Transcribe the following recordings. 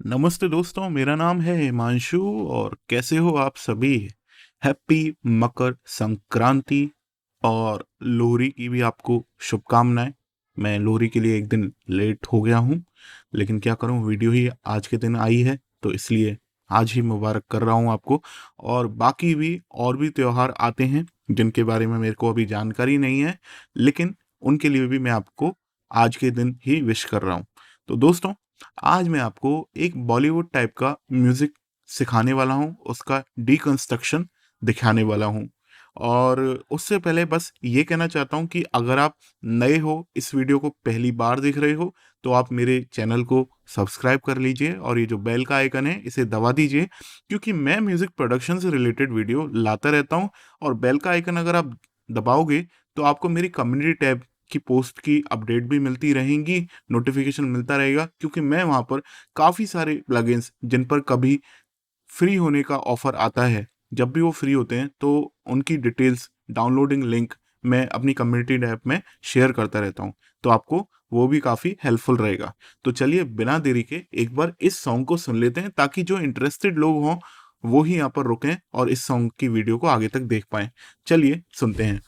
नमस्ते दोस्तों, मेरा नाम है हिमांशु और कैसे हो आप सभी। हैप्पी मकर संक्रांति और लोहरी की भी आपको शुभकामनाएं। मैं लोहरी के लिए एक दिन लेट हो गया हूं, लेकिन क्या करूं, वीडियो ही आज के दिन आई है तो इसलिए आज ही मुबारक कर रहा हूं आपको। और बाकी भी और भी त्योहार आते हैं जिनके बारे में मेरे को अभी जानकारी नहीं है, लेकिन उनके लिए भी मैं आपको आज के दिन ही विश कर रहा हूं। तो दोस्तों, आज मैं आपको एक बॉलीवुड टाइप का म्यूजिक सिखाने वाला हूँ, उसका डीकंस्ट्रक्शन दिखाने वाला हूँ। और उससे पहले बस ये कहना चाहता हूँ कि अगर आप नए हो, इस वीडियो को पहली बार देख रहे हो, तो आप मेरे चैनल को सब्सक्राइब कर लीजिए और ये जो बेल का आइकन है इसे दबा दीजिए, क्योंकि मैं म्यूजिक प्रोडक्शन से रिलेटेड वीडियो लाता रहता हूँ। और बेल का आइकन अगर आप दबाओगे तो आपको मेरी कम्युनिटी टैब की पोस्ट की अपडेट भी मिलती रहेंगी, नोटिफिकेशन मिलता रहेगा, क्योंकि मैं वहाँ पर काफ़ी सारे प्लगइन्स जिन पर कभी फ्री होने का ऑफर आता है, जब भी वो फ्री होते हैं तो उनकी डिटेल्स, डाउनलोडिंग लिंक मैं अपनी कम्युनिटी ऐप में शेयर करता रहता हूँ, तो आपको वो भी काफ़ी हेल्पफुल रहेगा। तो चलिए बिना देरी के एक बार इस सॉन्ग को सुन लेते हैं, ताकि जो इंटरेस्टेड लोग हों वो ही यहाँ पर रुकें और इस सॉन्ग की वीडियो को आगे तक देख पाएं। चलिए सुनते हैं।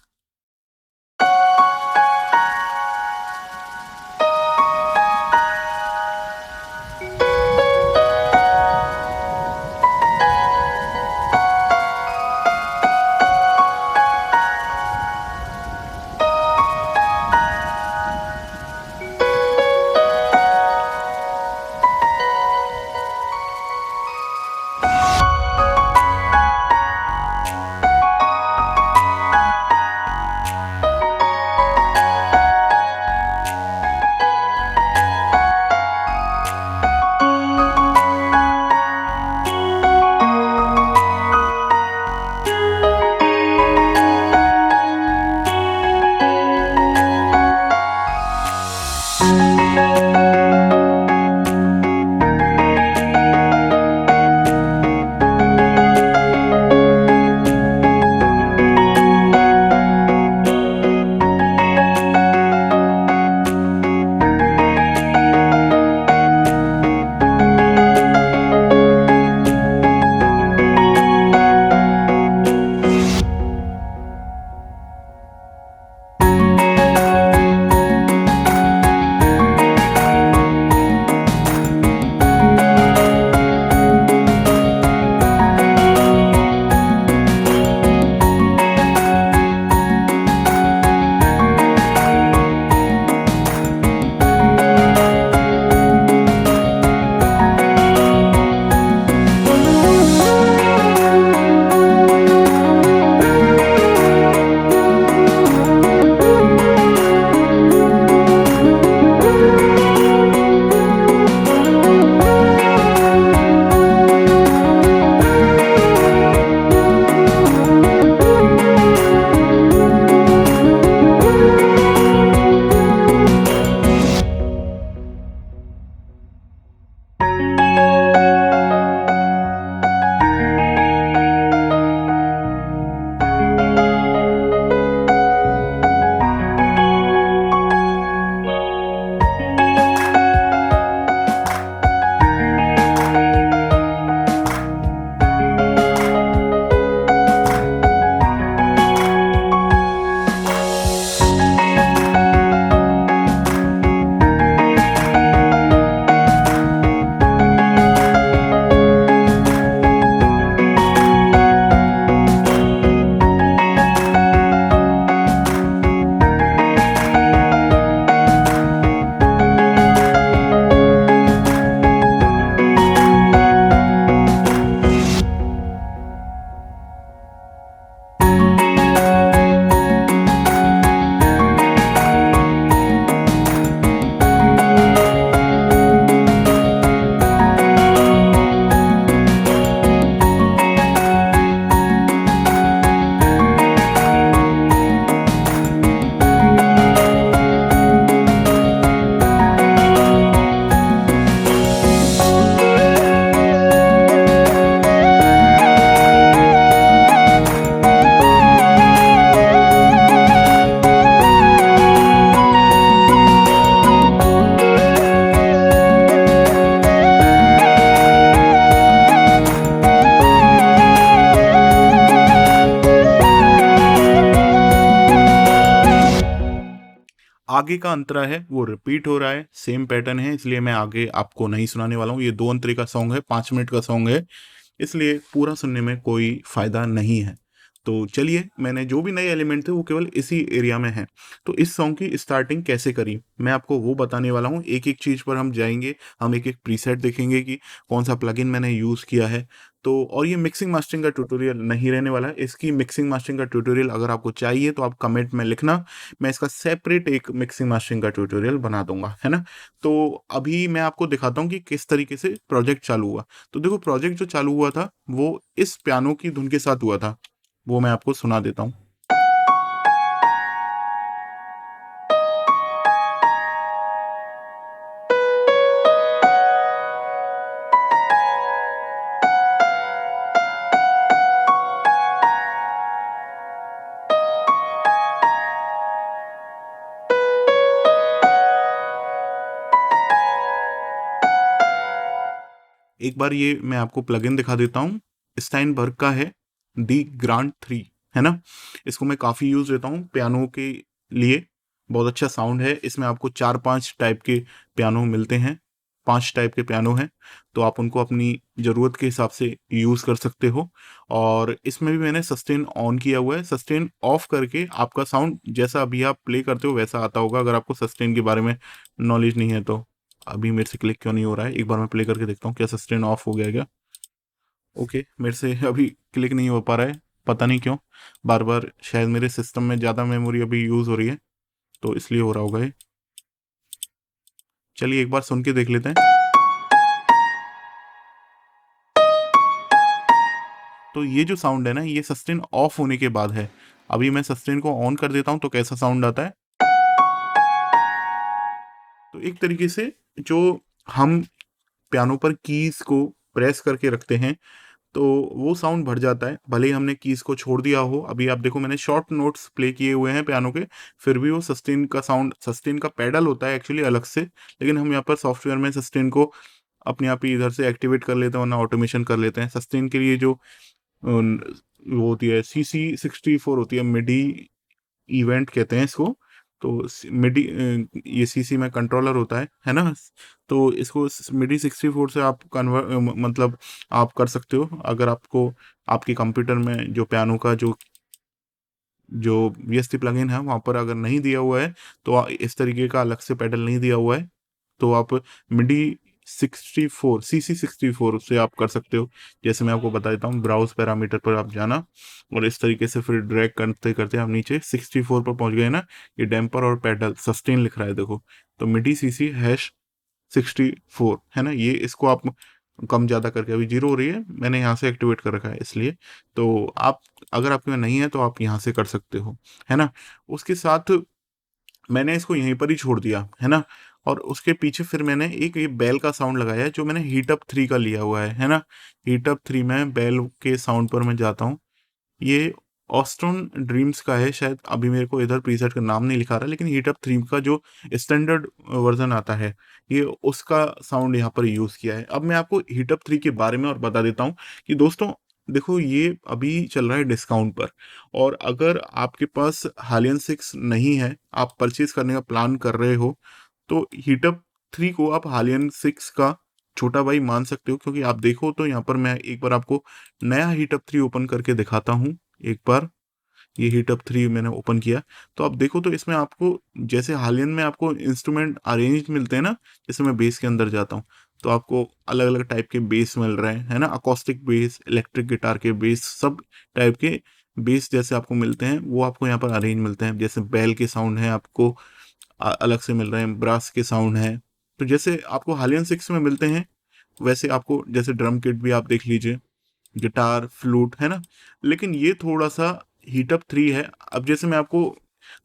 आगे का अंतरा है वो रिपीट हो रहा है, सेम पैटर्न है, इसलिए मैं आगे आपको नहीं सुनाने वाला हूँ। ये 2 अंतरे का सॉन्ग है, 5 मिनट का सॉन्ग है, इसलिए पूरा सुनने में कोई फ़ायदा नहीं है। तो चलिए, मैंने जो भी नए एलिमेंट थे वो केवल इसी एरिया में हैं। तो इस सॉन्ग की स्टार्टिंग कैसे करी, मैं आपको वो बताने वाला हूँ। एक-एक चीज़ पर हम जाएँगे, हम एक-एक प्रीसेट देखेंगे कि कौन-सा प्लगइन मैंने यूज़ किया है। तो और ये मिक्सिंग मास्टरिंग का ट्यूटोरियल नहीं रहने वाला है। इसकी मिक्सिंग मास्टरिंग का ट्यूटोरियल अगर आपको चाहिए तो आप कमेंट में लिखना, मैं इसका सेपरेट एक मिक्सिंग मास्टरिंग का ट्यूटोरियल बना दूँगा, है ना? तो अभी मैं आपको दिखाता हूँ कि किस तरीके से प्रोजेक्ट चालू हुआ। तो देखो, प्रोजेक्ट जो चालू हुआ था वो इस पियानो की धुन के साथ हुआ था, वो मैं आपको सुना देता हूँ। एक बार ये मैं आपको प्लगइन दिखा देता हूँ। स्टाइनबर्ग का है, दी ग्रांड 3, है ना? इसको मैं काफ़ी यूज़ लेता हूँ पियानो के लिए, बहुत अच्छा साउंड है। इसमें आपको 4-5 टाइप के पियानो मिलते हैं, 5 टाइप के पियानो हैं, तो आप उनको अपनी ज़रूरत के हिसाब से यूज़ कर सकते हो। और इसमें भी मैंने सस्टेन ऑन किया हुआ है, सस्टेन ऑफ करके आपका साउंड जैसा अभी आप प्ले करते हो वैसा आता होगा, अगर आपको सस्टेन के बारे में नॉलेज नहीं है तो। अभी मेरे से क्लिक क्यों नहीं हो रहा है, एक बार मैं प्ले करके देखता हूँ क्या सस्टेन ऑफ हो गया क्या। ओके, मेरे से अभी क्लिक नहीं हो पा रहा है, पता नहीं क्यों। बार बार शायद मेरे सिस्टम में ज़्यादा मेमोरी अभी यूज़ हो रही है, तो इसलिए हो रहा होगा ये। चलिए एक बार सुन के देख लेते हैं। तो ये जो साउंड है ना, ये सस्टेन ऑफ होने के बाद है। अभी मैं सस्टेन को ऑन कर देता हूँ तो कैसा साउंड आता है। तो एक तरीके से जो हम पियानो पर कीज को प्रेस करके रखते हैं, तो वो साउंड बढ़ जाता है, भले ही हमने कीज को छोड़ दिया हो। अभी आप देखो, मैंने शॉर्ट नोट्स प्ले किए हुए हैं पियानो के, फिर भी वो सस्टेन का साउंड, सस्टेन का पेडल होता है एक्चुअली अलग से, लेकिन हम यहाँ पर सॉफ्टवेयर में सस्टेन को अपने आप ही इधर से एक्टिवेट कर लेते हैं, वरना ऑटोमेशन कर लेते हैं। सस्टेन के लिए जो वो होती है CC64 होती है, मिडी इवेंट कहते हैं इसको। तो मिडी, ये सीसी में कंट्रोलर होता है ना? तो इसको मिडी 64 से आप कन्वर्ट, मतलब आप कर सकते हो। अगर आपको आपके कंप्यूटर में जो पियानो का जो वीएसटी प्लगइन है वहाँ पर अगर नहीं दिया हुआ है, तो इस तरीके का अलग से पेडल नहीं दिया हुआ है, तो आप मिडी 64 CC64 से आप कर सकते हो। जैसे मैं आपको बता देता हूँ, ब्राउज पैरामीटर पर आप जाना और इस तरीके से फिर ड्रैग करते करते आप नीचे 64 पर पहुंच गए ना। ये डैम्पर और पेडल सस्टेन लिख रहा है देखो, तो मिडी CC#64 है ना, ये इसको आप कम ज़्यादा करके, अभी 0 हो रही है, मैंने यहाँ से एक्टिवेट कर रखा है इसलिए। तो आप, अगर आपके में नहीं है तो आप यहाँ से कर सकते हो, है ना? उसके साथ मैंने इसको यहीं पर ही छोड़ दिया, है ना? और उसके पीछे फिर मैंने एक ये बेल का साउंड लगाया है, जो मैंने हीट अप 3 का लिया हुआ है ना? हीट अप 3 में बेल के साउंड पर मैं जाता हूँ। ये ऑस्ट्रोन ड्रीम्स का है शायद, अभी मेरे को इधर प्रीसेट का नाम नहीं लिखा रहा, लेकिन हीट अप 3 का जो स्टैंडर्ड वर्जन आता है, ये उसका साउंड यहाँ पर यूज़ किया है। अब मैं आपको हीट अप 3 के बारे में और बता देता हूँ कि दोस्तों देखो, ये अभी चल रहा है डिस्काउंट पर, और अगर आपके पास हालियन 6 नहीं है, आप परचेज करने का प्लान कर रहे हो, तो हीट अप 3 को आप हालियन 6 का छोटा भाई मान सकते हो। क्योंकि आप देखो तो यहाँ पर मैं एक बार आपको नया हीट अप 3 ओपन करके दिखाता हूँ। एक बार ये हीट अप 3 मैंने ओपन किया, तो आप देखो तो इसमें आपको जैसे हालियन में आपको इंस्ट्रूमेंट अरेंज मिलते हैं ना, जैसे मैं बेस के अंदर जाता हूँ तो आपको अलग अलग टाइप के बेस मिल रहे हैं, है ना? अकॉस्टिक बेस, इलेक्ट्रिक गिटार के बेस, सब टाइप के बेस जैसे आपको मिलते हैं, वो आपको यहाँ पर अरेंज मिलते हैं। जैसे बेल के साउंड है आपको अलग से मिल रहे हैं, ब्रास के साउंड है। तो जैसे आपको हालियन 6 में मिलते हैं, वैसे आपको जैसे ड्रम किट भी आप देख लीजिए, गिटार, फ्लूट, है ना? लेकिन ये थोड़ा-सा हीट अप 3 है। अब जैसे मैं आपको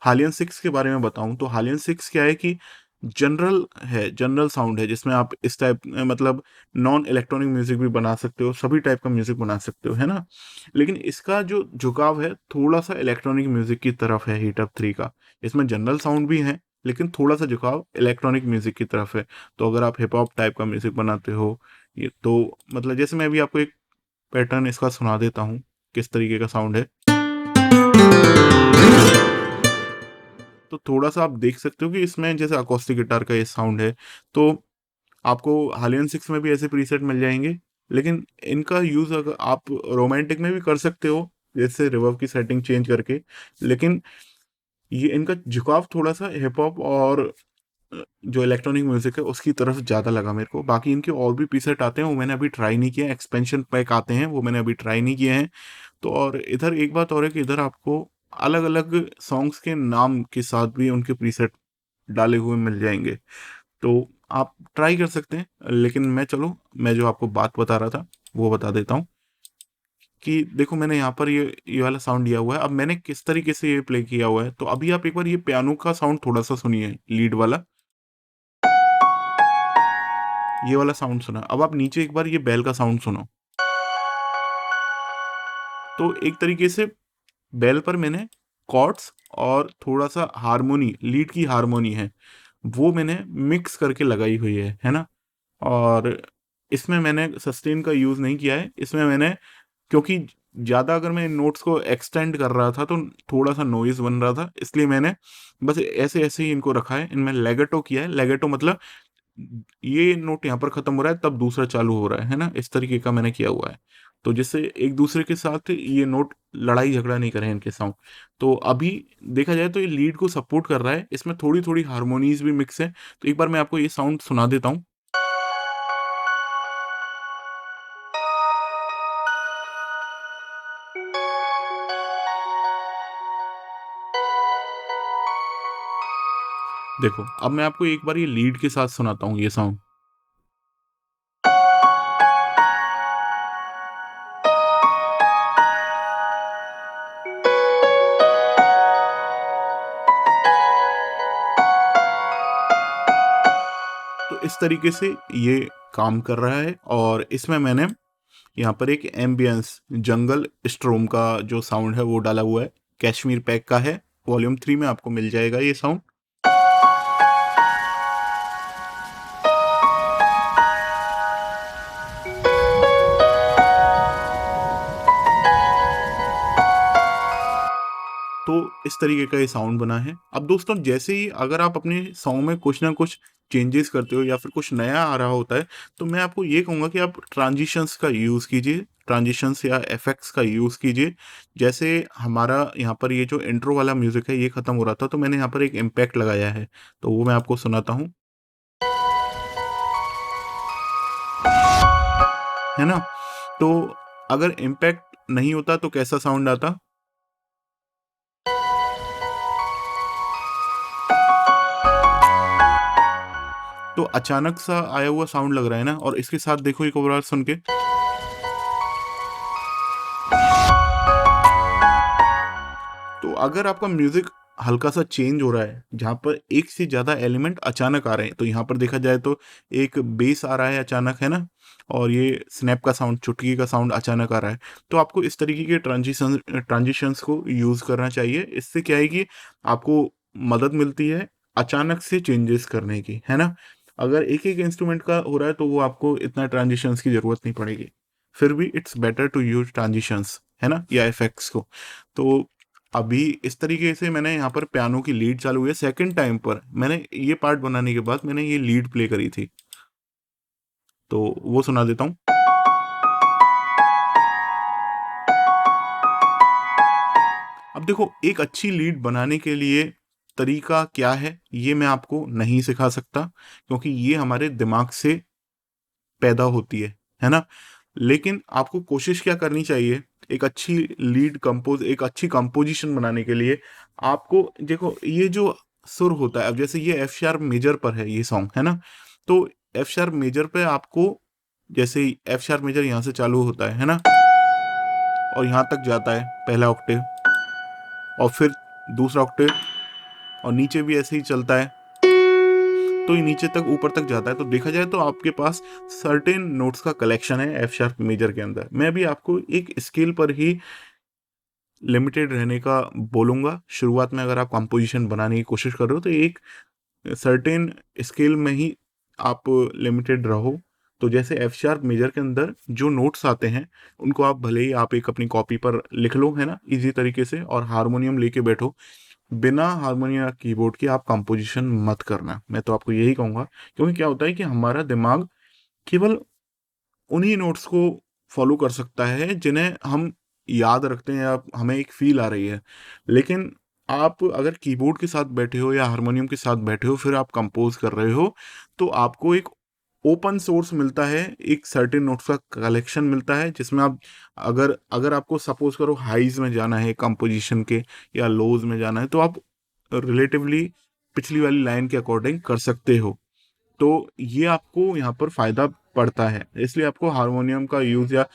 हालियन 6 के बारे में बताऊँ, तो हालियन 6 क्या है कि जनरल है, जनरल साउंड है, जिसमें आप इस टाइप, मतलब नॉन इलेक्ट्रॉनिक म्यूज़िक भी बना सकते हो, सभी टाइप का म्यूज़िक बना सकते हो, है ना? लेकिन इसका जो झुकाव है, थोड़ा-सा इलेक्ट्रॉनिक म्यूज़िक की तरफ है हीट अप 3 का। इसमें जनरल साउंड भी है, लेकिन थोड़ा-सा झुकाव इलेक्ट्रॉनिक म्यूज़िक की तरफ है। तो अगर आप हिप हॉप टाइप का म्यूज़िक बनाते हो, ये तो मतलब जैसे मैं अभी आपको एक पैटर्न इसका सुना देता हूँ, किस तरीके का साउंड है। तो थोड़ा-सा आप देख सकते हो कि इसमें जैसे अकॉस्टिक गिटार का ये साउंड है, तो आपको हालियन 6 में भी ऐसे प्रीसेट मिल जाएँगे, लेकिन इनका यूज़ अगर आप रोमांटिक में भी कर सकते हो, जैसे रिवर्ब की सेटिंग चेंज करके, लेकिन ये इनका झुकाव थोड़ा-सा हिप हॉप और जो इलेक्ट्रॉनिक म्यूज़िक है उसकी तरफ ज़्यादा लगा मेरे को। बाकी इनके और भी प्रीसेट आते हैं, वो मैंने अभी ट्राई नहीं किए हैं, एक्सपेंशन पैक आते हैं, वो मैंने अभी ट्राई नहीं किए हैं। तो और इधर एक बात और है कि इधर आपको अलग-अलग सॉन्ग्स के नाम के साथ भी उनके प्रीसेट डाले हुए मिल जाएँगे। तो आप ट्राई कर सकते हैं, लेकिन मैं जो आपको बात बता रहा था, वो बता देता हूँ कि देखो मैंने यहाँ पर ये वाला साउंड दिया हुआ है। अब मैंने किस तरीके से ये प्ले किया हुआ है, तो अभी आप एक बार ये पियानो का साउंड थोड़ा-सा सुनिए, लीड वाला। ये वाला साउंड सुना। अब आप नीचे एक बार ये बेल का साउंड सुनो। तो एक तरीके से बेल पर मैंने कॉर्ड्स और थोड़ा-सा हार्मोनी, लीड की हार्मोनी है, वो मैंने मिक्स करके लगाई हुई है ना? और इसमें मैंने सस्टेन का यूज़ नहीं किया है। इसमें मैंने, क्योंकि ज़्यादा अगर मैं इन नोट्स को एक्सटेंड कर रहा था, तो थोड़ा-सा नॉइज़ बन रहा था, इसलिए मैंने बस ऐसे-ऐसे ही इनको रखा है। इनमें लेगेटो किया है। लेगेटो मतलब ये नोट यहाँ पर खत्म हो रहा है, तब दूसरा चालू हो रहा है ना? इस तरीके का मैंने किया हुआ है। तो जिससे एक दूसरे के साथ ये नोट लड़ाई झगड़ा नहीं करें इनके साउंड। तो अभी देखा जाए तो ये लीड को सपोर्ट कर रहा है, इसमें थोड़ी-थोड़ी हार्मोनीज़ भी मिक्स है। तो एक बार मैं आपको ये साउंड सुना देता हूँ। देखो, अब मैं आपको एक बार ये लीड के साथ सुनाता हूँ ये साउंड। तो इस तरीके से ये काम कर रहा है, और इसमें मैंने यहाँ पर एक एम्बियंस जंगल स्ट्रोम का जो साउंड है वो डाला हुआ है। कश्मीर पैक का है, वॉल्यूम 3 में आपको मिल जाएगा ये साउंड। तो इस तरीके का ये साउंड बना है। अब दोस्तों, जैसे ही अगर आप अपने सॉन्ग में कुछ ना कुछ चेंजेस करते हो या फिर कुछ नया आ रहा होता है, तो मैं आपको ये कहूँगा कि आप ट्रांजिशंस का यूज़ कीजिए, ट्रांजिशंस या इफ़ेक्ट्स का यूज़ कीजिए। जैसे हमारा यहाँ पर ये जो इंट्रो वाला म्यूज़िक है ये ख़त्म हो रहा था, तो मैंने यहाँ पर एक इम्पैक्ट लगाया है, तो वो मैं आपको सुनाता हूँ, है ना? तो अगर इम्पैक्ट नहीं होता तो कैसा साउंड आता? तो अचानक सा आया हुआ साउंड लग रहा है ना? और इसके साथ देखो एक और बार सुन के। तो अगर आपका म्यूजिक हल्का सा चेंज हो रहा है, जहाँ पर एक से ज़्यादा एलिमेंट अचानक आ रहे हैं, तो यहाँ पर देखा जाए तो एक बेस आ रहा है अचानक, है ना? और ये स्नैप का साउंड, चुटकी का साउंड अचानक आ रहा है। तो आपको इस तरीके के ट्रांजिशंस को यूज़ करना चाहिए। इससे क्या है कि आपको मदद मिलती है अचानक से चेंजेस करने की, है ना? अगर एक-एक इंस्ट्रूमेंट का हो रहा है, तो वो आपको इतना ट्रांजिशंस की ज़रूरत नहीं पड़ेगी। फिर भी it's better to use transitions, है ना? या इफ़ेक्ट्स को। तो अभी इस तरीके से मैंने यहाँ पर पियानो की लीड चालू हुई है। सेकंड टाइम पर मैंने ये पार्ट बनाने के बाद मैंने ये लीड प्ले करी थी। तो वो सुना देता हूँ। अब देखो, एक अच्छी लीड बनाने के लिए तरीका क्या है, ये मैं आपको नहीं सिखा सकता, क्योंकि ये हमारे दिमाग से पैदा होती है ना? लेकिन आपको कोशिश क्या करनी चाहिए, एक अच्छी कंपोजिशन बनाने के लिए आपको देखो, ये जो सुर होता है, अब जैसे ये एफ शार्प मेजर पर है ये सॉन्ग, है ना? तो एफ शार्प मेजर पे आपको, जैसे एफ शार्प मेजर यहाँ से चालू होता है ना? और यहाँ तक जाता है पहला ऑक्टेव, और फिर दूसरा ऑक्टेव, और नीचे भी ऐसे ही चलता है, तो ये नीचे तक ऊपर तक जाता है। तो देखा जाए तो आपके पास सर्टेन नोट्स का कलेक्शन है एफ शार्प मेजर के अंदर। मैं भी आपको एक स्केल पर ही लिमिटेड रहने का बोलूँगा। शुरुआत में अगर आप कंपोजिशन बनाने की कोशिश कर रहे हो, तो एक सर्टेन स्केल में ही आप लिमिटेड रहो। तो जैसे एफ शार्प मेजर के अंदर जो नोट्स आते हैं, उनको आप भले ही आप एक अपनी कॉपी पर लिख लो, है ना, ईजी तरीके से, और हारमोनियम लेके बैठो, बिना हारमोनियम या कीबोर्ड के आप कंपोजिशन मत करना, मैं तो आपको यही कहूँगा। क्योंकि क्या होता है कि हमारा दिमाग केवल उन्हीं नोट्स को फॉलो कर सकता है जिन्हें हम याद रखते हैं या हमें एक फील आ रही है। लेकिन आप अगर कीबोर्ड के साथ बैठे हो या हारमोनियम के साथ बैठे हो, फिर आप कंपोज कर रहे हो, तो आपको एक ओपन सोर्स मिलता है, एक सर्टेन नोट्स का कलेक्शन मिलता है, जिसमें आप अगर अगर आपको सपोज करो हाइज में जाना है कंपोजिशन के या लोज में जाना है, तो आप रिलेटिवली पिछली वाली लाइन के अकॉर्डिंग कर सकते हो। तो ये आपको यहाँ पर फायदा पड़ता है, इसलिए आपको हारमोनियम का यूज या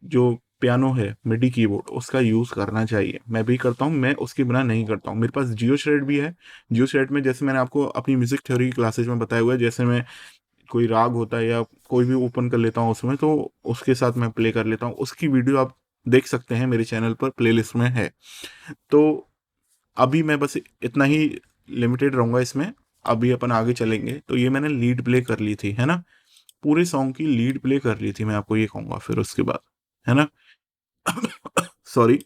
जो पियानो है मिडी कीबोर्ड उसका यूज करना चाहिए। मैं भी करता हूँ, मैं उसके बिना नहीं करता हूँ। मेरे पास जियो श्रेड भी है। जियो श्रेड में जैसे मैंने आपको अपनी म्यूजिक थ्योरी की क्लासेज में बताया हुआ है, जैसे मैं कोई राग होता है या कोई भी ओपन कर लेता हूँ उसमें, तो उसके साथ मैं प्ले कर लेता हूँ। उसकी वीडियो आप देख सकते हैं, मेरे चैनल पर प्लेलिस्ट में है। तो अभी मैं बस इतना ही लिमिटेड रहूंगा इसमें। अभी अपन आगे चलेंगे। तो ये मैंने लीड प्ले कर ली थी, है ना, पूरे सॉन्ग की लीड प्ले कर ली थी, मैं आपको ये कहूंगा। फिर उसके बाद, है ना, सॉरी।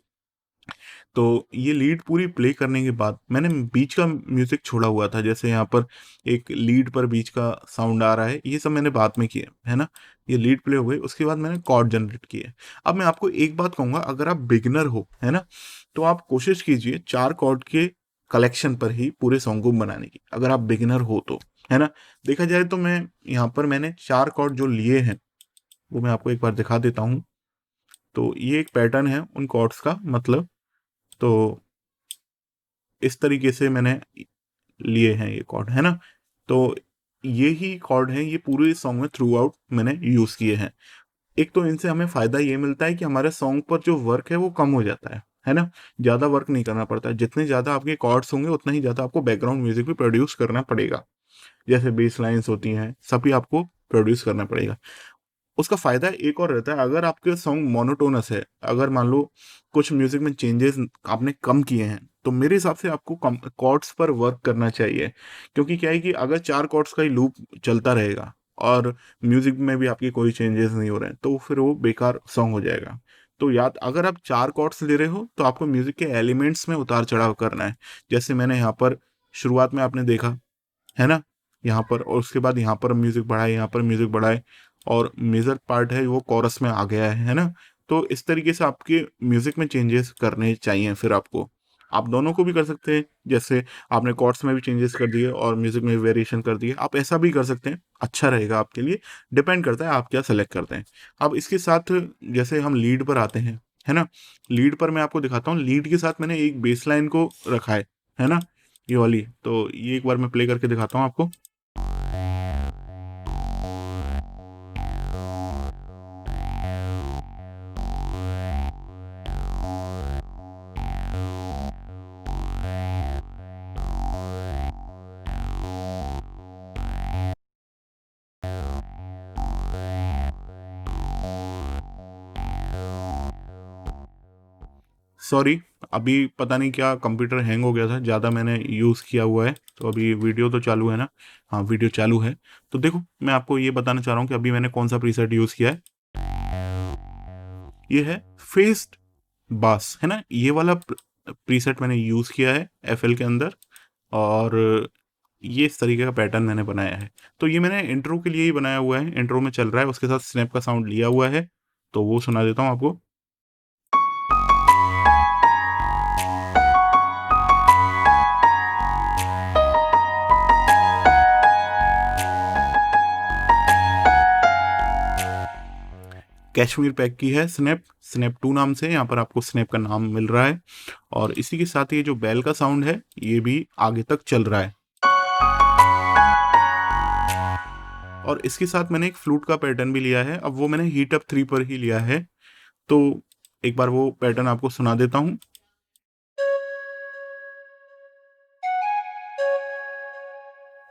तो ये लीड पूरी प्ले करने के बाद मैंने बीच का म्यूजिक छोड़ा हुआ था, जैसे यहाँ पर एक लीड पर बीच का साउंड आ रहा है, ये सब मैंने बाद में किया, है ना। ये लीड प्ले हो गई, उसके बाद मैंने कॉर्ड जनरेट किए। अब मैं आपको एक बात कहूंगा, अगर आप बिगिनर हो, है ना, तो आप कोशिश कीजिए 4 कॉर्ड के कलेक्शन पर ही पूरे सॉन्ग को बनाने की, अगर आप बिगिनर हो तो, है ना। देखा जाए तो मैं यहाँ पर मैंने 4 कॉर्ड जो लिए हैं वो मैं आपको एक बार दिखा देता हूँ। तो ये एक पैटर्न है उन कॉर्ड्स का, मतलब, तो इस तरीके से मैंने लिए हैं ये कॉर्ड, है ना। तो ये ही कॉर्ड हैं, ये पूरे सॉन्ग में थ्रू आउट मैंने यूज किए हैं। एक तो इनसे हमें फायदा ये मिलता है कि हमारे सॉन्ग पर जो वर्क है वो कम हो जाता है ना। ज्यादा वर्क नहीं करना पड़ता है। जितने ज्यादा आपके कॉर्ड्स होंगे उतना ही ज्यादा आपको बैकग्राउंड म्यूजिक भी प्रोड्यूस करना पड़ेगा। जैसे बेस लाइन्स होती हैं, सभी आपको प्रोड्यूस करना पड़ेगा। उसका फायदा एक और रहता है, अगर आपके सॉन्ग मोनोटोनस है, अगर मान लो कुछ म्यूजिक में चेंजेस आपने कम किए हैं, तो मेरे हिसाब से आपको कम कॉर्ड्स पर वर्क करना चाहिए। क्योंकि क्या है कि अगर 4 कॉर्ड्स का ही लूप चलता रहेगा और म्यूजिक में भी आपके कोई चेंजेस नहीं हो रहे हैं, तो फिर वो बेकार सॉन्ग हो जाएगा। तो याद, अगर आप 4 कॉर्ड्स ले रहे हो तो आपको म्यूजिक के एलिमेंट्स में उतार चढ़ाव करना है। जैसे मैंने यहाँ पर शुरुआत में आपने देखा, है ना, यहाँ पर, और उसके बाद यहाँ पर म्यूजिक बढ़ाए, यहाँ पर म्यूजिक बढ़ाए, और मेजर पार्ट है वो कोरस में आ गया है ना। तो इस तरीके से आपके म्यूजिक में चेंजेस करने चाहिए। फिर आपको, आप दोनों को भी कर सकते हैं, जैसे आपने कॉर्ड्स में भी चेंजेस कर दिए और म्यूजिक में भी वेरिएशन कर दिए, आप ऐसा भी कर सकते हैं, अच्छा रहेगा आपके लिए। डिपेंड करता है आप क्या सेलेक्ट करते हैं। अब इसके साथ जैसे हम लीड पर आते हैं, है ना, लीड पर मैं आपको दिखाता हूँ। लीड के साथ मैंने एक बेस लाइन को रखा है ना, ये वाली। तो ये एक बार मैं प्ले करके दिखाता हूँ आपको। सॉरी, अभी पता नहीं क्या कंप्यूटर हैंग हो गया था, ज़्यादा मैंने यूज़ किया हुआ है। तो अभी वीडियो तो चालू है ना, हाँ वीडियो चालू है। तो देखो, मैं आपको ये बताना चाह रहा हूँ कि अभी मैंने कौन सा प्रीसेट यूज़ किया है। ये है फेस्ड बास, है ना, ये वाला प्रीसेट मैंने यूज़ किया है एफएल के अंदर। और ये इस तरीके का पैटर्न मैंने बनाया है। तो ये मैंने इंट्रो के लिए ही बनाया हुआ है, इंट्रो में चल रहा है, उसके साथ स्नैप का साउंड लिया हुआ है। तो वो सुना देता हूँ आपको। कैश्मीर पैक की है स्नैप, स्नैप 2 नाम से यहाँ पर आपको स्नैप का नाम मिल रहा है। और इसी के साथ ये जो बेल का साउंड है ये भी आगे तक चल रहा है। और इसके साथ मैंने एक फ्लूट का पैटर्न भी लिया है, अब वो मैंने हीट अप 3 पर ही लिया है। तो एक बार वो पैटर्न आपको सुना देता हूँ।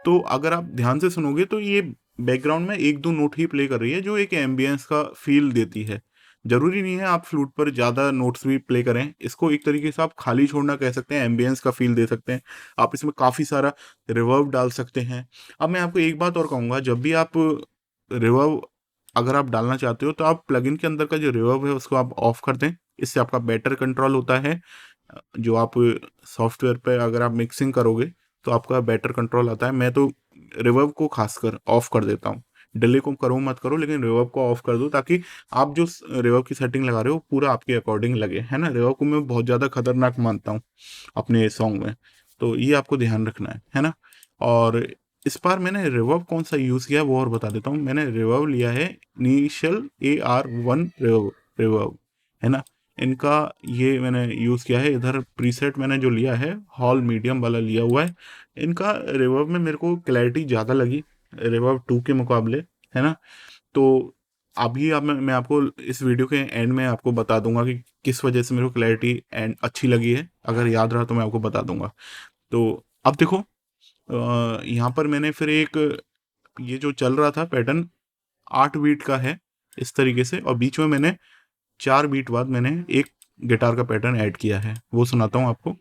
तो अगर आप ध्यान से सुनोगे तो ये बैकग्राउंड में 1-2 नोट ही प्ले कर रही है, जो एक एम्बियंस का फील देती है। जरूरी नहीं है आप फ्लूट पर ज्यादा नोट्स भी प्ले करें, इसको एक तरीके से आप खाली छोड़ना कह सकते हैं, एम्बियंस का फील दे सकते हैं। आप इसमें काफी सारा रिवर्ब डाल सकते हैं। अब मैं आपको एक बात और कहूंगा, जब भी आप रिवर्ब अगर आप डालना चाहते हो तो आप प्लगइन के अंदर का जो रिवर्ब है उसको आप ऑफ कर दें, इससे आपका बेटर कंट्रोल होता है। जो आप सॉफ्टवेयर पे अगर आप मिक्सिंग करोगे तो आपका बेटर कंट्रोल आता है। मैं तो रिवर्ब को खासकर ऑफ कर देता हूँ। डिले को करो मत करो, लेकिन रिवर्ब को ऑफ कर दो, ताकि आप जो रिवर्ब की सेटिंग लगा रहे हो पूरा आपके अकॉर्डिंग लगे, है ना। रिवर्ब को मैं बहुत ज़्यादा खतरनाक मानता हूँ अपने सॉन्ग में, तो ये आपको ध्यान रखना है ना। और इस बार मैंने रिवर्ब कौन सा यूज़ किया वो और बता देता हूँ। मैंने रिवर्ब लिया है इनिशियल AR1 रिवर्ब, है ना। इनका ये मैंने यूज़ किया है। इधर प्रीसेट मैंने जो लिया है हॉल मीडियम वाला लिया हुआ है। इनका रिवर्ब में मेरे को क्लैरिटी ज़्यादा लगी रिवर्ब 2 के मुकाबले, है ना। तो अभी अब मैं आपको इस वीडियो के एंड में आपको बता दूंगा कि किस वजह से मेरे को क्लैरिटी एंड अच्छी लगी है। अगर याद रहा तो मैं आपको बता दूंगा। तो अब देखो, यहाँ पर मैंने फिर एक, ये जो चल रहा था पैटर्न 8 बीट का है इस तरीके से, और बीच में मैंने 4 बीट बाद मैंने एक गिटार का पैटर्न ऐड किया है, वो सुनाता हूँ आपको।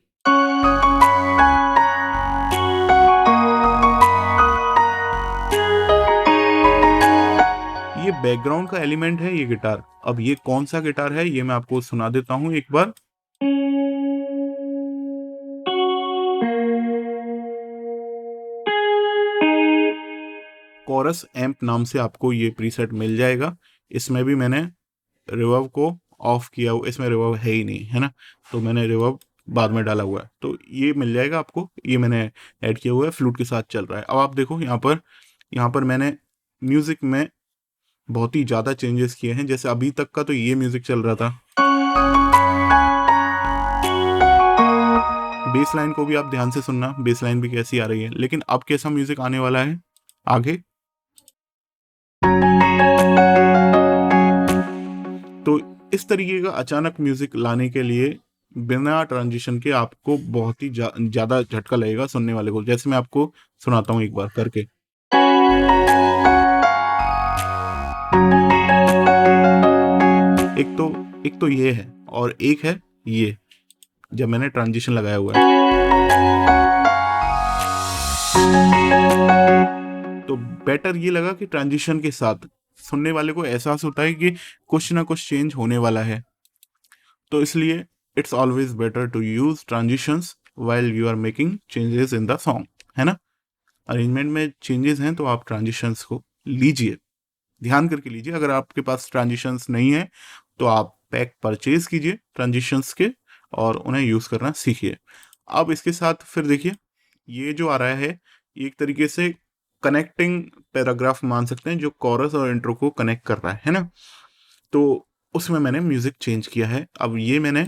ये बैकग्राउंड का एलिमेंट है ये गिटार। अब ये कौन सा गिटार है ये मैं आपको सुना देता हूँ एक बार। कोरस एम्प नाम से आपको ये प्रीसेट मिल जाएगा। इसमें भी मैंने रिवर्ब को ऑफ किया हुआ, इसमें रिवर्ब है ही नहीं, है ना। तो मैंने रिवर्ब बाद में डाला हुआ है, तो ये मिल जाएगा आपको। ये मैंने ऐड किया हुआ है, फ्लूट के साथ चल रहा है। अब आप देखो यहाँ पर मैंने म्यूजिक में बहुत ही ज़्यादा चेंजेस किए हैं। जैसे अभी तक का तो ये म्यूजिक चल रहा था, बेस लाइन को भी आप ध्यान से सुनना, बेस लाइन भी कैसी आ रही है। लेकिन अब कैसा म्यूजिक आने वाला है आगे, तो इस तरीके का अचानक म्यूजिक लाने के लिए बिना ट्रांजिशन के आपको बहुत ही ज्यादा झटका लगेगा सुनने वाले को। जैसे मैं आपको सुनाता हूँ एक बार करके। एक तो ये है, और एक है ये, जब मैंने ट्रांजिशन लगाया हुआ है। तो बेटर ये लगा कि ट्रांजिशन के साथ सुनने वाले को एहसास होता है कि कुछ ना कुछ चेंज होने वाला है। तो इसलिए it's always better to use transitions while you are making changes in the song, है ना। अरेंजमेंट में चेंजेस हैं तो आप ट्रांजिशंस को लीजिए, ध्यान करके लीजिए। अगर आपके पास ट्रांजिशंस नहीं है तो आप पैक परचेज कीजिए ट्रांजिशंस के, और उन्हें यूज़ करना सीखिए। अब इसके साथ फिर देखिए, ये जो आ रहा है ये एक तरीके से कनेक्टिंग पैराग्राफ मान सकते हैं, जो कोरस और इंट्रो को कनेक्ट कर रहा है ना। तो उसमें मैंने म्यूजिक चेंज किया है। अब ये मैंने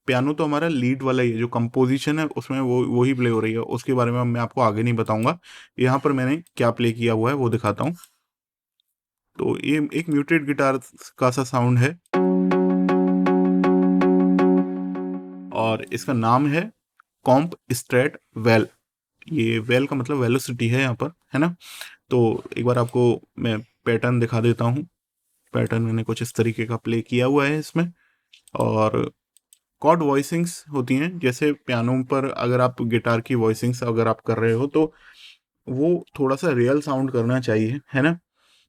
पियानो तो हमारा लीड वाला ही है, जो कंपोजिशन है उसमें वो ही प्ले हो रही है, उसके बारे में मैं आपको आगे नहीं बताऊंगा। यहाँ पर मैंने क्या प्ले किया हुआ है वो दिखाता हूँ। तो ये एक म्यूटेड गिटार का सा साउंड है, और इसका नाम है कॉम्प स्ट्रेट वेल। ये वेल का मतलब वेलोसिटी है यहाँ पर, है ना। तो एक बार आपको मैं पैटर्न दिखा देता हूँ। पैटर्न मैंने कुछ इस तरीके का प्ले किया हुआ है इसमें, और कॉर्ड वॉइसिंग्स होती हैं। जैसे पियानो पर अगर आप गिटार की वॉइसिंग्स अगर आप कर रहे हो तो वो थोड़ा सा रियल साउंड करना चाहिए, है ना।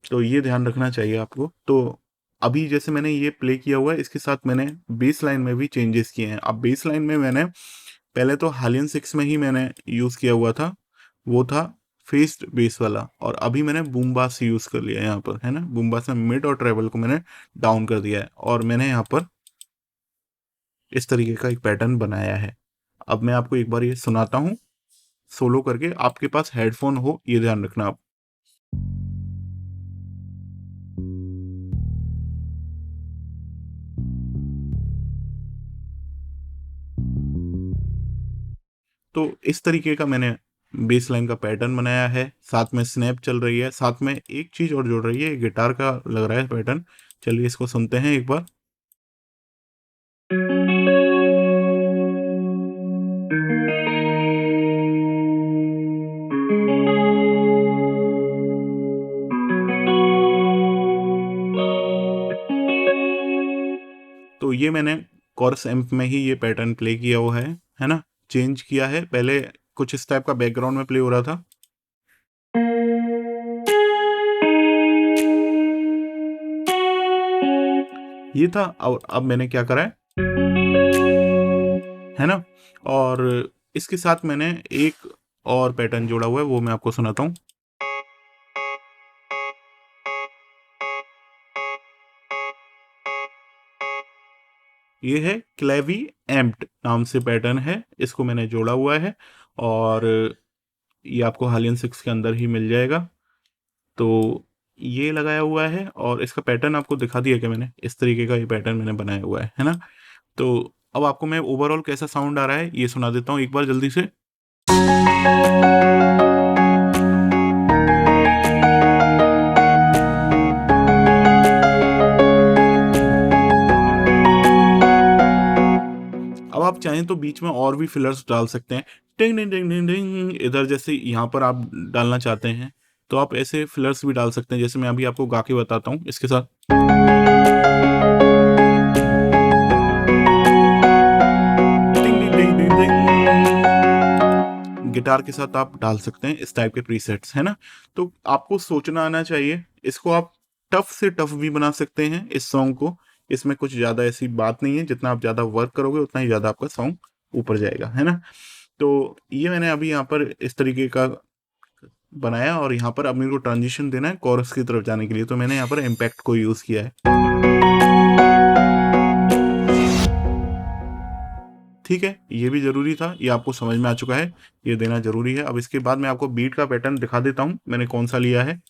तो ये ध्यान रखना चाहिए आपको। तो अभी जैसे मैंने ये प्ले किया हुआ है, इसके साथ मैंने बेस लाइन में भी चेंजेस किए हैं। अब बेस लाइन में मैंने पहले तो हालियन 6 में ही मैंने यूज़ किया हुआ था, वो था फेस्ड बेस वाला, और अभी मैंने बूम बास यूज़ कर लिया है यहाँ पर, है ना। बूम बास में मिड और ट्रेबल को मैंने डाउन कर दिया है, और मैंने यहाँ पर इस तरीके का एक पैटर्न बनाया है। अब मैं आपको एक बार ये सुनाता हूँ सोलो करके। आपके पास हेडफोन हो ये ध्यान रखना आप। तो इस तरीके का मैंने बेस लाइन का पैटर्न बनाया है, साथ में स्नैप चल रही है, साथ में एक चीज और जुड़ रही है, गिटार का लग रहा है पैटर्न। चलिए इसको सुनते हैं एक बार। तो ये मैंने कॉर्स एम्प में ही ये पैटर्न प्ले किया हुआ है ना। चेंज किया है, पहले कुछ इस टाइप का बैकग्राउंड में प्ले हो रहा था। ये था, और अब मैंने क्या करा है है ना। और इसके साथ मैंने एक और पैटर्न जोड़ा हुआ है, वो मैं आपको सुनाता हूँ। ये है क्लेवी एम्प्ट नाम से पैटर्न है, इसको मैंने जोड़ा हुआ है और ये आपको हालियन 6 के अंदर ही मिल जाएगा। तो ये लगाया हुआ है और इसका पैटर्न आपको दिखा दिया कि मैंने इस तरीके का ये पैटर्न मैंने बनाया हुआ है ना। तो अब आपको मैं ओवरऑल कैसा साउंड आ रहा है ये सुना देता हूँ एक बार जल्दी से। अब आप चाहें तो बीच में और भी फिलर्स डाल सकते हैं, टिंग टिंग टिंग टिंग टिंग, इधर जैसे यहाँ पर आप डालना चाहते हैं तो आप ऐसे फिलर्स भी डाल सकते हैं, जैसे मैं अभी आपको गा के बताता हूँ इसके साथ। टिंग टिंग टिंग टिंग टिंग, गिटार के साथ आप डाल सकते हैं इस टाइप के प्रीसेट्स, है ना। तो आपको सोचना आना चाहिए, इसको आप टफ से टफ भी बना सकते हैं इस सॉन्ग को। इसमें कुछ ज़्यादा ऐसी बात नहीं है, जितना आप ज़्यादा वर्क करोगे उतना ही ज़्यादा आपका सॉन्ग ऊपर जाएगा, है ना। तो ये मैंने अभी यहाँ पर इस तरीके का बनाया और यहाँ पर अब मेरे को ट्रांजिशन देना है कोरस की तरफ जाने के लिए, तो मैंने यहाँ पर इम्पैक्ट को यूज़ किया है। ठीक है, ये भी ज़रूरी था, ये आपको समझ में आ चुका है, ये देना ज़रूरी है। अब इसके बाद मैं आपको बीट का पैटर्न दिखा देता हूँ मैंने कौन सा लिया है।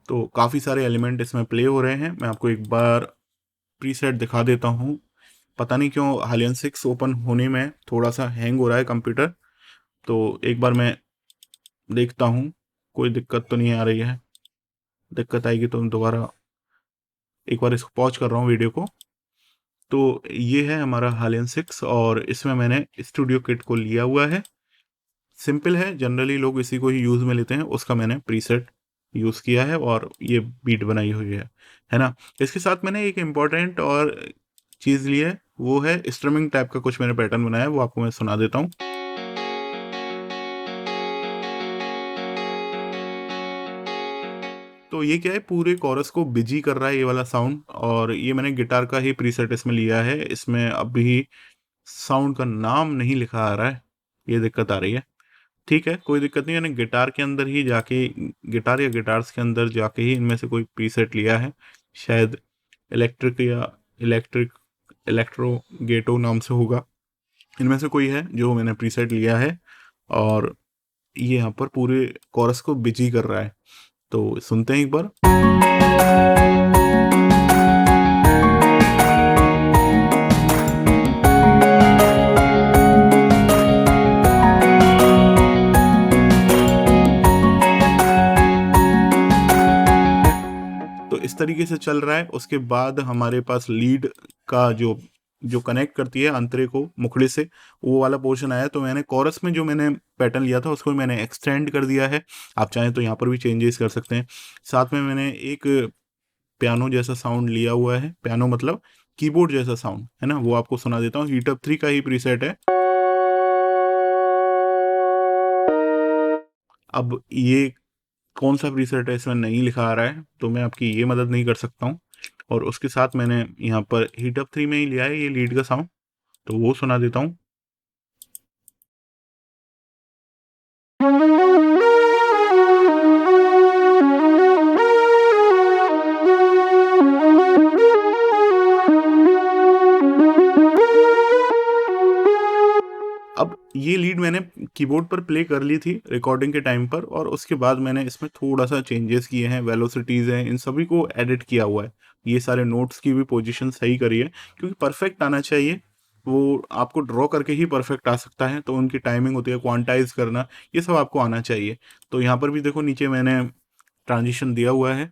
तो काफ़ी सारे एलिमेंट इसमें प्ले हो रहे हैं, मैं आपको एक बार प्रीसेट दिखा देता हूँ। पता नहीं क्यों हालियन 6 ओपन होने में थोड़ा सा हैंग हो रहा है कंप्यूटर, तो एक बार मैं देखता हूँ कोई दिक्कत तो नहीं आ रही है। दिक्कत आएगी तो मैं दोबारा एक बार इसको पॉज कर रहा हूँ वीडियो को। तो ये है हमारा हालियन 6 और इसमें मैंने स्टूडियो किट को लिया हुआ है। सिंपल है, जनरली लोग इसी को ही यूज़ में लेते हैं, उसका मैंने प्रीसेट यूज़ किया है और ये बीट बनाई हुई है ना। इसके साथ मैंने एक इम्पॉर्टेंट और चीज़ ली है, वो है स्ट्रमिंग टाइप का कुछ मैंने पैटर्न बनाया है, वो आपको मैं सुना देता हूँ। तो ये क्या है, पूरे कोरस को बिजी कर रहा है ये वाला साउंड, और ये मैंने गिटार का ही प्रीसेट इसमें लिया है। इसमें अभी साउंड का नाम नहीं लिखा आ रहा है, ये दिक्कत आ रही है। ठीक है, कोई दिक्कत नहीं, मैंने गिटार के अंदर ही जाके, गिटार या गिटार्स के अंदर जाके ही इनमें से कोई प्रीसेट लिया है, शायद इलेक्ट्रिक या इलेक्ट्रो गेटो नाम से होगा, इनमें से कोई है जो मैंने प्रीसेट लिया है और ये यहाँ पर पूरे कोरस को बिजी कर रहा है। तो सुनते हैं एक बार। तो इस तरीके से चल रहा है। उसके बाद हमारे पास लीड का जो जो कनेक्ट करती है अंतरे को मुखड़े से, वो वाला पोर्शन आया। तो मैंने कोरस में जो मैंने पैटर्न लिया था उसको मैंने एक्सटेंड कर दिया है, आप चाहें तो यहाँ पर भी चेंजेस कर सकते हैं। साथ में मैंने एक पियानो जैसा साउंड लिया हुआ है, पियानो मतलब कीबोर्ड जैसा साउंड, है ना, वो आपको सुना देता हूँ। हीट अप 3 का ही प्रीसेट है। अब ये कौन सा प्रीसेट है इसमें नहीं लिखा आ रहा है, तो मैं आपकी ये मदद नहीं कर सकता हूँ। और उसके साथ मैंने यहाँ पर हीट अप 3 में ही लिया है ये लीड का साउंड, तो वो सुना देता हूँ। अब ये लीड मैंने कीबोर्ड पर प्ले कर ली थी रिकॉर्डिंग के टाइम पर, और उसके बाद मैंने इसमें थोड़ा सा चेंजेस किए हैं, वेलोसिटीज़ हैं, इन सभी को एडिट किया हुआ है। ये सारे नोट्स की भी पोजीशन सही करी है, क्योंकि परफेक्ट आना चाहिए। वो आपको ड्रॉ करके ही परफेक्ट आ सकता है, तो उनकी टाइमिंग होती है, क्वांटाइज करना, ये सब आपको आना चाहिए। तो यहाँ पर भी देखो नीचे मैंने ट्रांजिशन दिया हुआ है।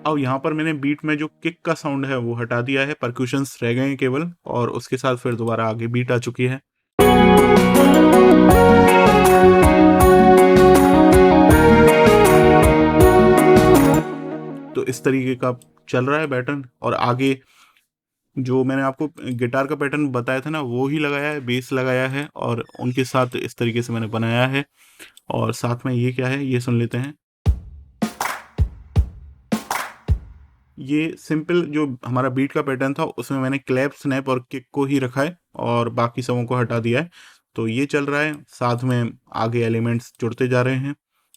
अब यहाँ पर मैंने बीट में जो किक का साउंड है वो हटा दिया है, परक्यूशंस रह गए हैं केवल, और उसके साथ फिर दोबारा आगे बीट आ चुकी है। तो इस तरीके का चल रहा है पैटर्न, और आगे जो मैंने आपको गिटार का पैटर्न बताया था ना, वो ही लगाया है, बेस लगाया है और उनके साथ इस तरीके से मैंने बनाया है। और साथ में ये क्या है, ये सुन लेते हैं। ये सिंपल जो हमारा बीट का पैटर्न था, उसमें मैंने क्लैप, स्नैप और किक को ही रखा है और बाकी सबों को हटा दिया है। तो ये चल रहा है, साथ में आगे एलिमेंट्स जुड़ते जा रहे हैं,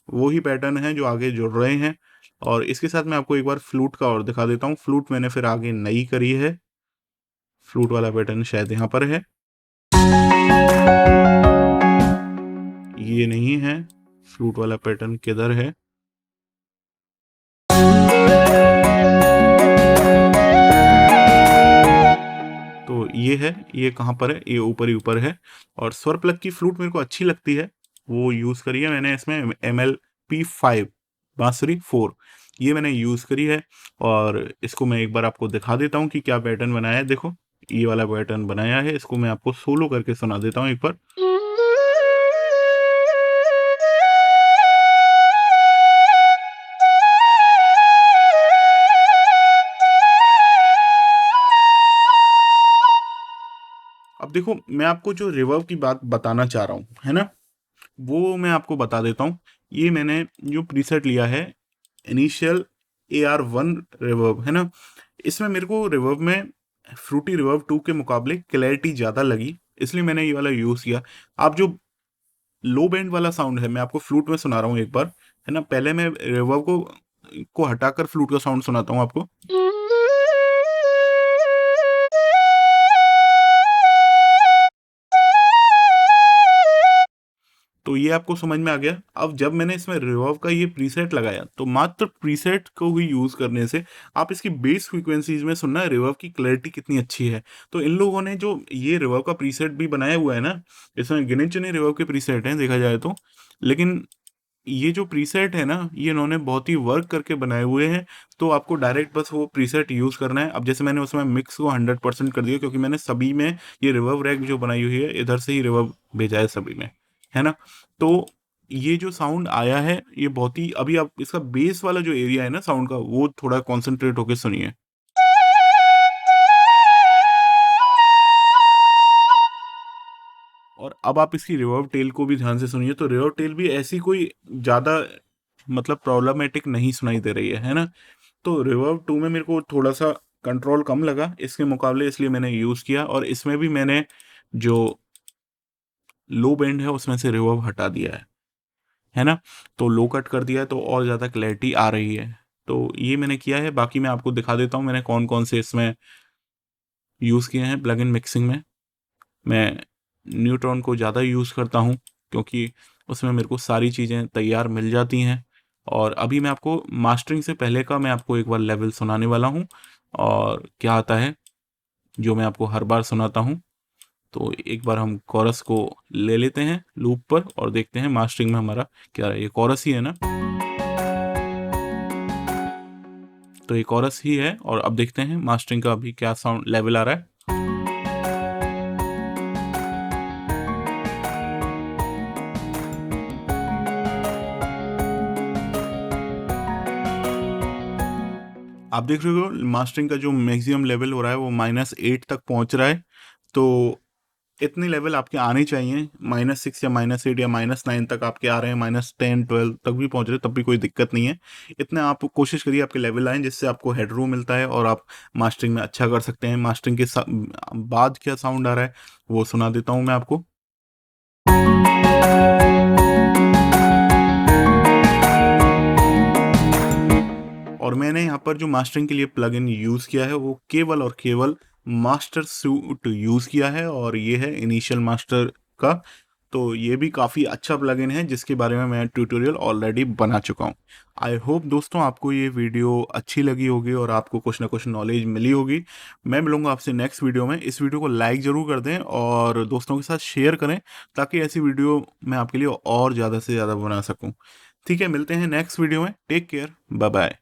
वो ही पैटर्न है जो आगे जुड़ रहे हैं। और इसके साथ मैं आपको एक बार फ्लूट का और दिखा देता हूँ। फ्लूट मैंने फिर आगे नई करी है, फ्लूट वाला पैटर्न शायद यहाँ पर है, ये नहीं है। फ्लूट वाला पैटर्न किधर है? तो ये है, ये कहाँ पर है? ये ऊपर ही ऊपर है। और स्वर प्लग की फ्लूट मेरे को अच्छी लगती है, वो यूज़ करी है मैंने। इसमें MLP5 बांसुरी 4 ये मैंने यूज़ करी है। और इसको मैं एक बार आपको दिखा देता हूँ कि क्या पैटर्न बनाया है। देखो, ये वाला पैटर्न बनाया है, इसको मैं आपको सोलो करके सुना देता हूँ एक बार। अब देखो, मैं आपको जो रिवर्ब की बात बताना चाह रहा हूँ, है ना, वो मैं आपको बता देता हूँ। ये मैंने जो प्रीसेट लिया है, इनिशियल AR1 रिवर्ब, है ना, इसमें मेरे को रिवर्ब में फ्रूटी रिवर्ब 2 के मुकाबले क्लैरिटी ज़्यादा लगी, इसलिए मैंने ये वाला यूज़ किया। आप जो लो बैंड वाला साउंड है, मैं आपको फ्लूट में सुना रहा हूँ एक बार, है ना। पहले मैं रिवर्ब को हटाकर फ्लूट का साउंड सुनाता हूँ आपको। तो ये आपको समझ में आ गया। अब जब मैंने इसमें रिवर्ब का ये प्रीसेट लगाया, तो मात्र प्रीसेट को ही यूज़ करने से आप इसकी बेस फ्रीक्वेंसीज में सुनना रिवर्ब की क्लैरिटी कितनी अच्छी है। तो इन लोगों ने जो ये रिवर्ब का प्रीसेट भी बनाया हुआ है ना, इसमें गिने चुने रिवर्ब के प्रीसेट हैं देखा जाए तो, लेकिन ये जो प्रीसेट है ना, ये इन्होंने बहुत ही वर्क करके बनाए हुए हैं। तो आपको डायरेक्ट बस वो प्रीसेट यूज़ करना है। अब जैसे मैंने उसमें मिक्स को 100% कर दिया, क्योंकि मैंने सभी में ये रिवर्ब रैक जो बनाई हुई है, इधर से ही रिवर्ब भेजा है सभी में, है ना। तो ये जो साउंड आया है, ये बहुत ही, अभी आप इसका बेस वाला जो एरिया है ना साउंड का, वो थोड़ा कॉन्सेंट्रेट होके सुनिए। और अब आप इसकी रिवर्ब टेल को भी ध्यान से सुनिए। तो रिवर्ब टेल भी ऐसी कोई ज़्यादा मतलब प्रॉब्लमेटिक नहीं सुनाई दे रही है ना। तो रिवर्ब 2 में मेरे को थोड़ा सा कंट्रोल कम लगा इसके मुकाबले, इसलिए मैंने यूज़ किया। और इसमें भी मैंने जो लो बैंड है उसमें से रिवर्ब हटा दिया है ना। तो लो कट कर दिया है, तो और ज़्यादा क्लैरिटी आ रही है। तो ये मैंने किया है। बाकी मैं आपको दिखा देता हूँ मैंने कौन कौन से इसमें यूज़ किए हैं प्लग इन मिक्सिंग में। मैं न्यूट्रॉन को ज़्यादा यूज़ करता हूँ, क्योंकि उसमें मेरे को सारी चीज़ें तैयार मिल जाती हैं। और अभी मैं आपको मास्टरिंग से पहले का मैं आपको एक बार लेवल सुनाने वाला हूँ, और क्या आता है जो मैं आपको हर बार सुनाता हूँ। तो एक बार हम कोरस को ले लेते हैं लूप पर और देखते हैं मास्टरिंग में हमारा क्या है। ये कोरस ही है ना, तो ये कोरस ही है। और अब देखते हैं मास्टरिंग का अभी क्या साउंड लेवल आ रहा है। आप देख रहे हो मास्टरिंग का जो मैक्सिमम लेवल हो रहा है वो -8 तक पहुंच रहा है। तो इतने लेवल आपके आने चाहिए, -6 या -8 या -9 तक आपके आ रहे हैं, -10 12 तक भी पहुंच रहे हैं, तब भी कोई दिक्कत नहीं है। इतने आप कोशिश करिए आपके लेवल आए, जिससे आपको हेडरूम मिलता है और आप मास्टरिंग में अच्छा कर सकते हैं। मास्टरिंग के बाद क्या साउंड आ रहा है वो सुना देता हूँ मैं आपको। और मैंने यहाँ पर जो मास्टरिंग के लिए प्लगइन यूज़ किया है वो केवल और केवल मास्टर सूट यूज़ किया है, और ये है इनिशियल मास्टर का। तो ये भी काफ़ी अच्छा प्लगइन है, जिसके बारे में मैं ट्यूटोरियल ऑलरेडी बना चुका हूँ। आई होप दोस्तों आपको ये वीडियो अच्छी लगी होगी और आपको कुछ ना कुछ नॉलेज मिली होगी। मैं मिलूंगा आपसे नेक्स्ट वीडियो में। इस वीडियो को लाइक ज़रूर कर दें और दोस्तों के साथ शेयर करें, ताकि ऐसी वीडियो मैं आपके लिए और ज़्यादा से ज़्यादा बना सकूँ। ठीक है, मिलते हैं नेक्स्ट वीडियो में। Take care, bye bye.